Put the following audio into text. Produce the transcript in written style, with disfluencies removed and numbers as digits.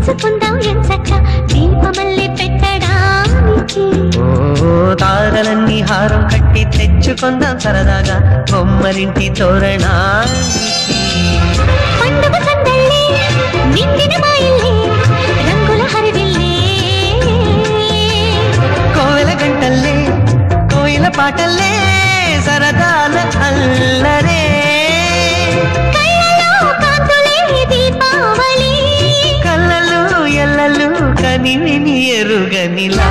చేసుకుందాం ఎంచక్క దీపమల్లి పెట్టడానికి తారలన్నీ హారం కట్టి తెచ్చుకుందాం సరదాగా బొమ్మరింటి తోరణానికి పండుగ సందళ్ళే నిండిన మా ఇల్లే రంగుల హరివిల్లే కోవెల గంటల్లే కోయిల పాటల్లే సరదాల అల్లరే కళ్ళలో కాంతులే దీపావళి కళ్ళలు ఎల్లలు కని విని ఎరుగనిలా